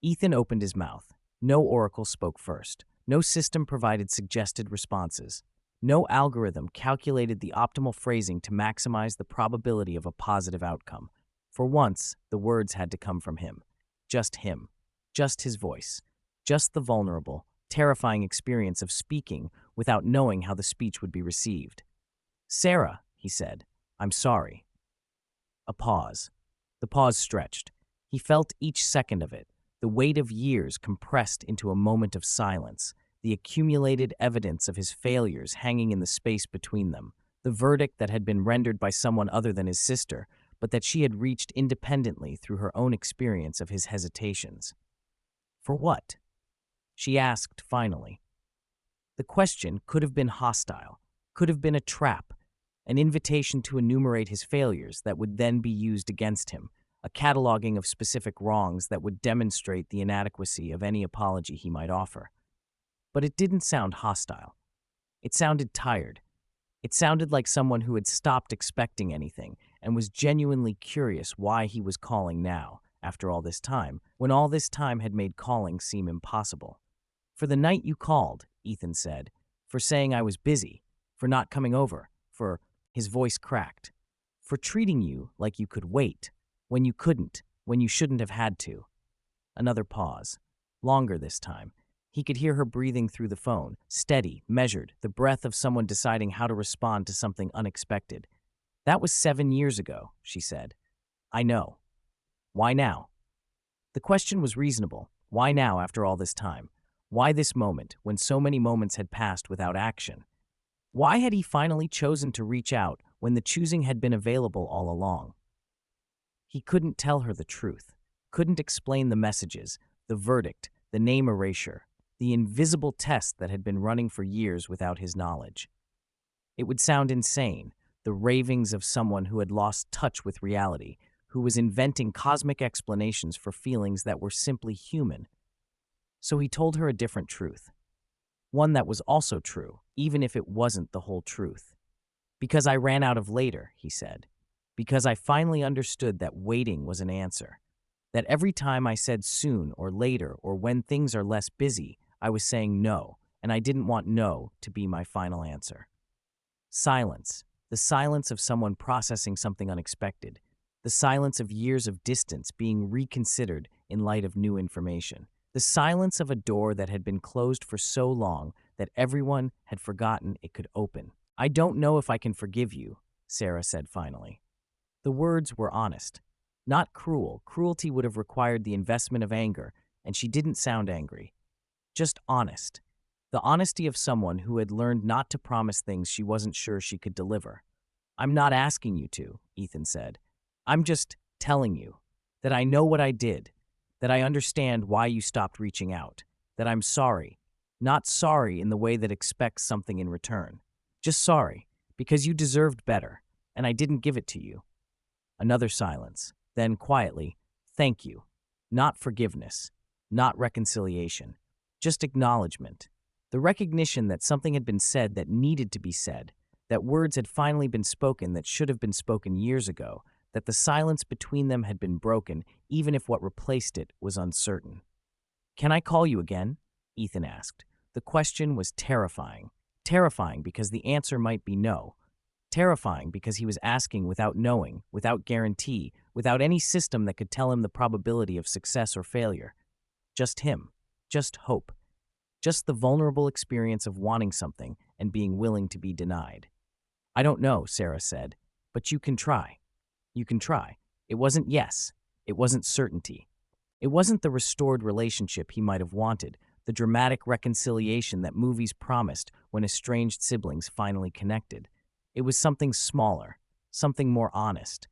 Ethan opened his mouth. No oracle spoke first. No system provided suggested responses. No algorithm calculated the optimal phrasing to maximize the probability of a positive outcome. For once, the words had to come from him. Just him. Just his voice. Just the vulnerable, terrifying experience of speaking without knowing how the speech would be received. "Sarah," he said, "I'm sorry." A pause. The pause stretched. He felt each second of it, the weight of years compressed into a moment of silence, the accumulated evidence of his failures hanging in the space between them, the verdict that had been rendered by someone other than his sister, but that she had reached independently through her own experience of his hesitations. For what? She asked finally. The question could have been hostile, could have been a trap, an invitation to enumerate his failures that would then be used against him, a cataloging of specific wrongs that would demonstrate the inadequacy of any apology he might offer. But it didn't sound hostile. It sounded tired. It sounded like someone who had stopped expecting anything and was genuinely curious why he was calling now, after all this time, when all this time had made calling seem impossible. "For the night you called," Ethan said, "for saying I was busy, for not coming over, for—" his voice cracked, "for treating you like you could wait, when you couldn't, when you shouldn't have had to." Another pause. Longer this time. He could hear her breathing through the phone, steady, measured, the breath of someone deciding how to respond to something unexpected. "That was 7 years ago," she said. "I know. Why now?" The question was reasonable. Why now after all this time? Why this moment, when so many moments had passed without action? Why had he finally chosen to reach out when the choosing had been available all along? He couldn't tell her the truth, couldn't explain the messages, the verdict, the name erasure, the invisible test that had been running for years without his knowledge. It would sound insane, the ravings of someone who had lost touch with reality, who was inventing cosmic explanations for feelings that were simply human. So he told her a different truth. One that was also true, even if it wasn't the whole truth. "Because I ran out of later," he said. "Because I finally understood that waiting was an answer. That every time I said soon or later or when things are less busy, I was saying no, and I didn't want no to be my final answer." Silence. The silence of someone processing something unexpected. The silence of years of distance being reconsidered in light of new information. The silence of a door that had been closed for so long that everyone had forgotten it could open. "I don't know if I can forgive you," Sarah said finally. The words were honest. Not cruel. Cruelty would have required the investment of anger, and she didn't sound angry. Just honest. The honesty of someone who had learned not to promise things she wasn't sure she could deliver. "I'm not asking you to," Ethan said. "I'm just telling you that I know what I did, that I understand why you stopped reaching out, that I'm sorry. Not sorry in the way that expects something in return. Just sorry, because you deserved better, and I didn't give it to you." Another silence. Then, quietly, "Thank you." Not forgiveness. Not reconciliation. Just acknowledgement. The recognition that something had been said that needed to be said, that words had finally been spoken that should have been spoken years ago, that the silence between them had been broken, even if what replaced it was uncertain. "Can I call you again?" Ethan asked. The question was terrifying. Terrifying because the answer might be no. Terrifying because he was asking without knowing, without guarantee, without any system that could tell him the probability of success or failure. Just him. Just hope. Just the vulnerable experience of wanting something and being willing to be denied. "I don't know," Sarah said, "but you can try. You can try." It wasn't yes. It wasn't certainty. It wasn't the restored relationship he might have wanted, the dramatic reconciliation that movies promised when estranged siblings finally connected. It was something smaller, something more honest.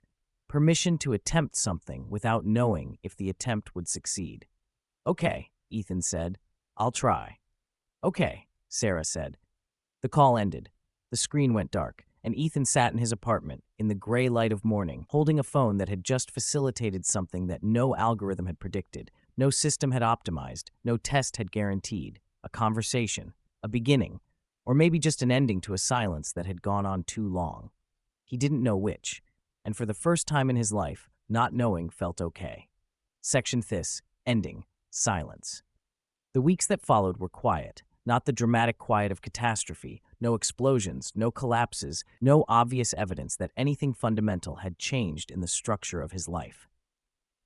Permission to attempt something without knowing if the attempt would succeed. Okay, Ethan said. I'll try. Okay, Sarah said. The call ended. The screen went dark, and Ethan sat in his apartment in the gray light of morning, holding a phone that had just facilitated something that no algorithm had predicted, no system had optimized, no test had guaranteed: a conversation, a beginning, or maybe just an ending to a silence that had gone on too long. He didn't know which, and for the first time in his life, not knowing felt okay. Section this, ending, silence. The weeks that followed were quiet, not the dramatic quiet of catastrophe, no explosions, no collapses, no obvious evidence that anything fundamental had changed in the structure of his life.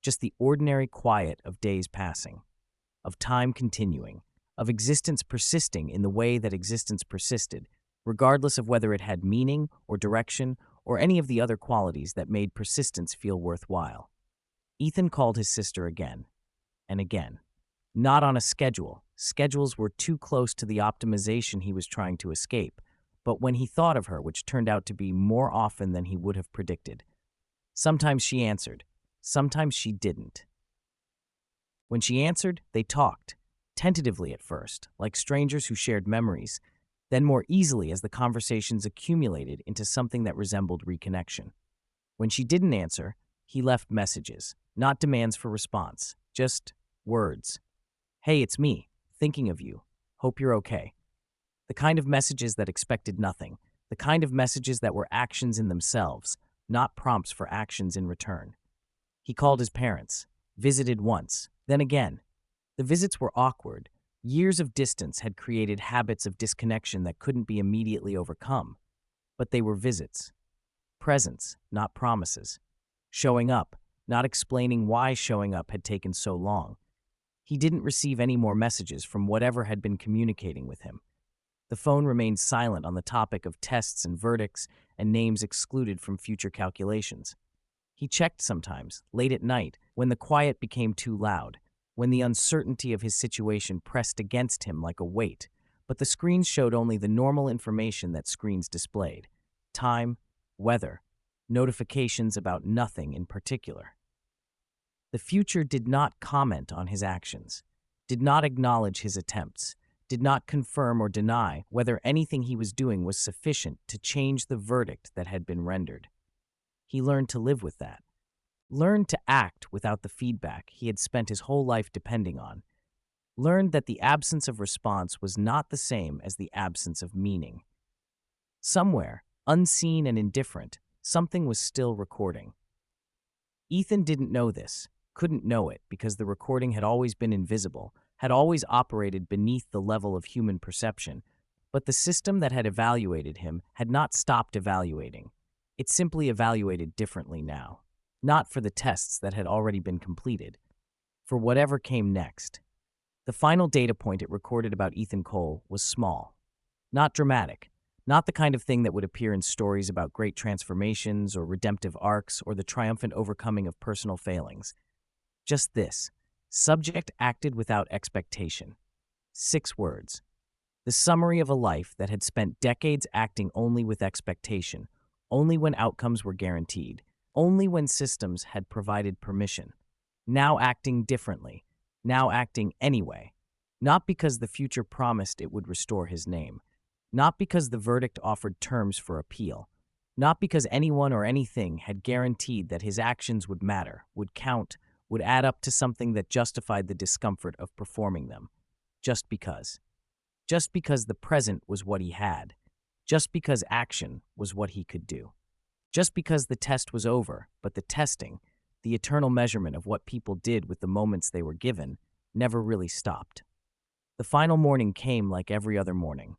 Just the ordinary quiet of days passing, of time continuing, of existence persisting in the way that existence persisted, regardless of whether it had meaning or direction or any of the other qualities that made persistence feel worthwhile. Ethan called his sister again and again. Not on a schedule. Schedules were too close to the optimization he was trying to escape, but when he thought of her, which turned out to be more often than he would have predicted. Sometimes she answered, sometimes she didn't. When she answered, they talked, tentatively at first, like strangers who shared memories, then more easily as the conversations accumulated into something that resembled reconnection. When she didn't answer, he left messages, not demands for response, just words. Hey, it's me, thinking of you. Hope you're okay. The kind of messages that expected nothing, the kind of messages that were actions in themselves, not prompts for actions in return. He called his parents, visited once, then again. The visits were awkward. Years of distance had created habits of disconnection that couldn't be immediately overcome. But they were visits. Presence, not promises. Showing up, not explaining why showing up had taken so long. He didn't receive any more messages from whatever had been communicating with him. The phone remained silent on the topic of tests and verdicts and names excluded from future calculations. He checked sometimes, late at night, when the quiet became too loud, when the uncertainty of his situation pressed against him like a weight, but the screens showed only the normal information that screens displayed: time, weather, notifications about nothing in particular. The future did not comment on his actions, did not acknowledge his attempts, did not confirm or deny whether anything he was doing was sufficient to change the verdict that had been rendered. He learned to live with that, learned to act without the feedback he had spent his whole life depending on, learned that the absence of response was not the same as the absence of meaning. Somewhere, unseen and indifferent, something was still recording. Ethan didn't know this, couldn't know it because the recording had always been invisible, had always operated beneath the level of human perception, but the system that had evaluated him had not stopped evaluating. It simply evaluated differently now, not for the tests that had already been completed, for whatever came next. The final data point it recorded about Ethan Cole was small, not dramatic, not the kind of thing that would appear in stories about great transformations or redemptive arcs or the triumphant overcoming of personal failings. Just this: subject acted without expectation. 6 words. The summary of a life that had spent decades acting only with expectation, only when outcomes were guaranteed, only when systems had provided permission. Now acting differently, now acting anyway, not because the future promised it would restore his name, not because the verdict offered terms for appeal, not because anyone or anything had guaranteed that his actions would matter, would count, would add up to something that justified the discomfort of performing them. Just because. Just because the present was what he had. Just because action was what he could do. Just because the test was over, but the testing, the eternal measurement of what people did with the moments they were given, never really stopped. The final morning came like every other morning.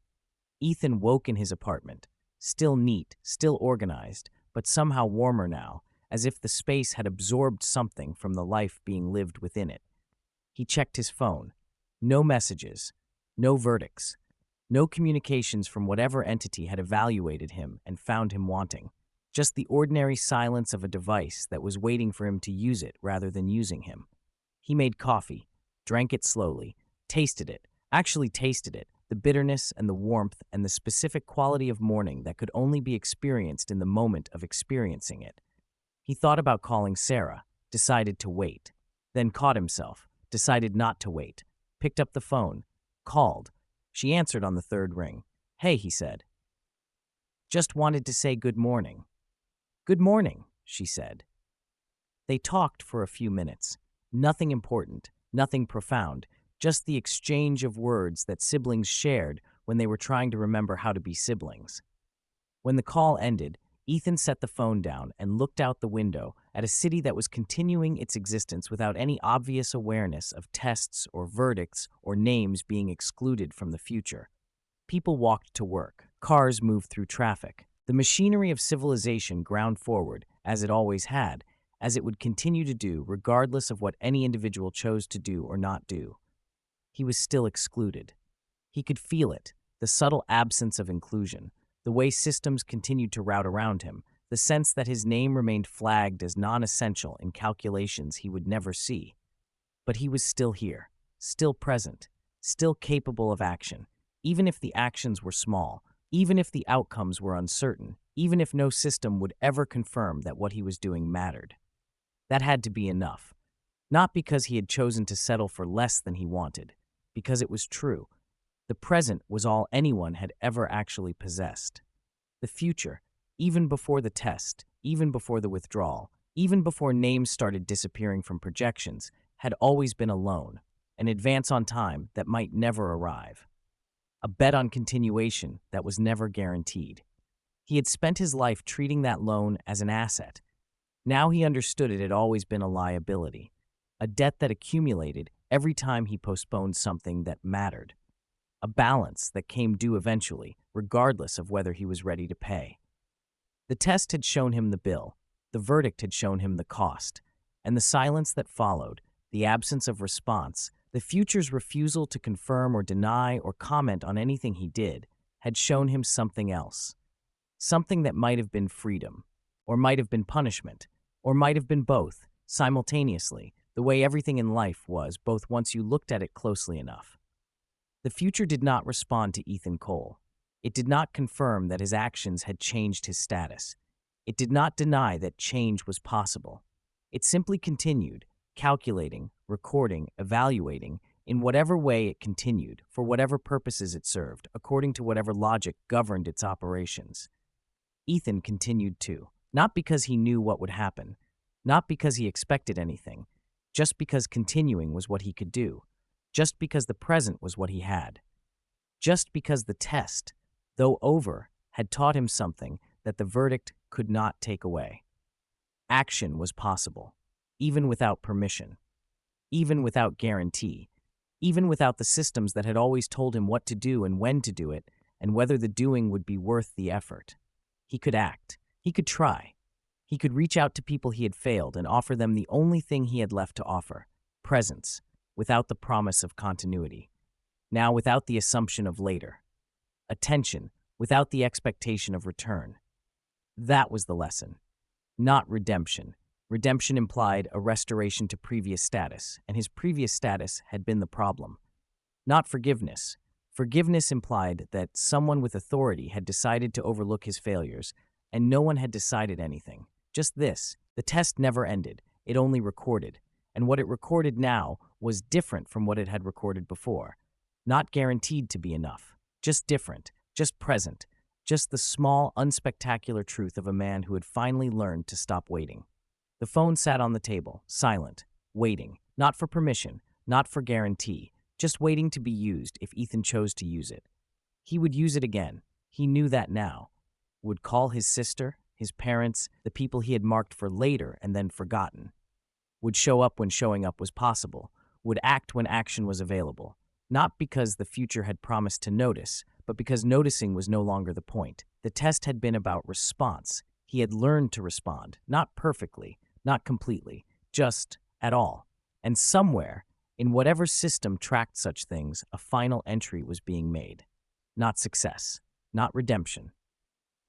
Ethan woke in his apartment, still neat, still organized, but somehow warmer now, as if the space had absorbed something from the life being lived within it. He checked his phone. No messages, no verdicts, no communications from whatever entity had evaluated him and found him wanting. Just the ordinary silence of a device that was waiting for him to use it rather than using him. He made coffee, drank it slowly, tasted it, actually tasted it, the bitterness and the warmth and the specific quality of morning that could only be experienced in the moment of experiencing it. He thought about calling Sarah, decided to wait, then caught himself, decided not to wait, picked up the phone, called. She answered on the third ring. "Hey," he said. "Just wanted to say good morning." "Good morning," she said. They talked for a few minutes. Nothing important, nothing profound, just the exchange of words that siblings shared when they were trying to remember how to be siblings. When the call ended, Ethan set the phone down and looked out the window at a city that was continuing its existence without any obvious awareness of tests or verdicts or names being excluded from the future. People walked to work. Cars moved through traffic. The machinery of civilization ground forward, as it always had, as it would continue to do regardless of what any individual chose to do or not do. He was still excluded. He could feel it, the subtle absence of inclusion, the way systems continued to route around him, the sense that his name remained flagged as non-essential in calculations he would never see. But he was still here, still present, still capable of action, even if the actions were small, even if the outcomes were uncertain, even if no system would ever confirm that what he was doing mattered. That had to be enough. Not because he had chosen to settle for less than he wanted, because it was true. The present was all anyone had ever actually possessed. The future, even before the test, even before the withdrawal, even before names started disappearing from projections, had always been a loan, an advance on time that might never arrive. A bet on continuation that was never guaranteed. He had spent his life treating that loan as an asset. Now he understood it had always been a liability, a debt that accumulated every time he postponed something that mattered. A balance that came due eventually, regardless of whether he was ready to pay. The test had shown him the bill, the verdict had shown him the cost, and the silence that followed, the absence of response, the future's refusal to confirm or deny or comment on anything he did, had shown him something else. Something that might have been freedom, or might have been punishment, or might have been both, simultaneously, the way everything in life was, both once you looked at it closely enough. The future did not respond to Ethan Cole. It did not confirm that his actions had changed his status. It did not deny that change was possible. It simply continued, calculating, recording, evaluating, in whatever way it continued, for whatever purposes it served, according to whatever logic governed its operations. Ethan continued too, not because he knew what would happen, not because he expected anything, just because continuing was what he could do. Just because the present was what he had. Just because the test, though over, had taught him something that the verdict could not take away. Action was possible, even without permission, even without guarantee, even without the systems that had always told him what to do and when to do it, and whether the doing would be worth the effort. He could act. He could try. He could reach out to people he had failed and offer them the only thing he had left to offer, presence, without the promise of continuity. Now without the assumption of later. Attention, without the expectation of return. That was the lesson. Not redemption. Redemption implied a restoration to previous status, and his previous status had been the problem. Not forgiveness. Forgiveness implied that someone with authority had decided to overlook his failures, and no one had decided anything. Just this. The test never ended. It only recorded. And what it recorded now was different from what it had recorded before. Not guaranteed to be enough. Just different. Just present. Just the small, unspectacular truth of a man who had finally learned to stop waiting. The phone sat on the table, silent, waiting. Not for permission, not for guarantee. Just waiting to be used if Ethan chose to use it. He would use it again. He knew that now. Would call his sister, his parents, the people he had marked for later and then forgotten. Would show up when showing up was possible, would act when action was available, not because the future had promised to notice, but because noticing was no longer the point. The test had been about response. He had learned to respond, not perfectly, not completely, just at all. And somewhere, in whatever system tracked such things, a final entry was being made. Not success, not redemption.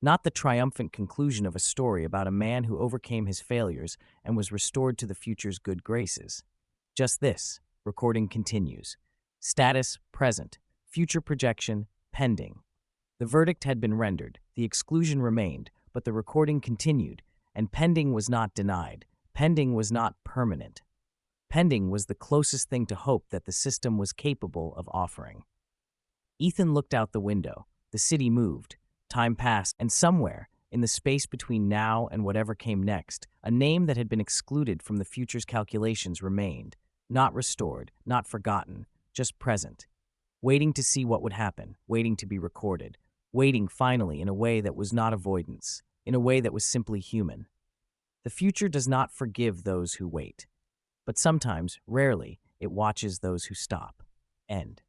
Not the triumphant conclusion of a story about a man who overcame his failures and was restored to the future's good graces. Just this, recording continues. Status, present. Future projection, pending. The verdict had been rendered, the exclusion remained, but the recording continued, and pending was not denied. Pending was not permanent. Pending was the closest thing to hope that the system was capable of offering. Ethan looked out the window. The city moved. Time passed, and somewhere, in the space between now and whatever came next, a name that had been excluded from the future's calculations remained. Not restored, not forgotten, just present. Waiting to see what would happen, waiting to be recorded, waiting finally in a way that was not avoidance, in a way that was simply human. The future does not forgive those who wait, but sometimes, rarely, it watches those who stop. End.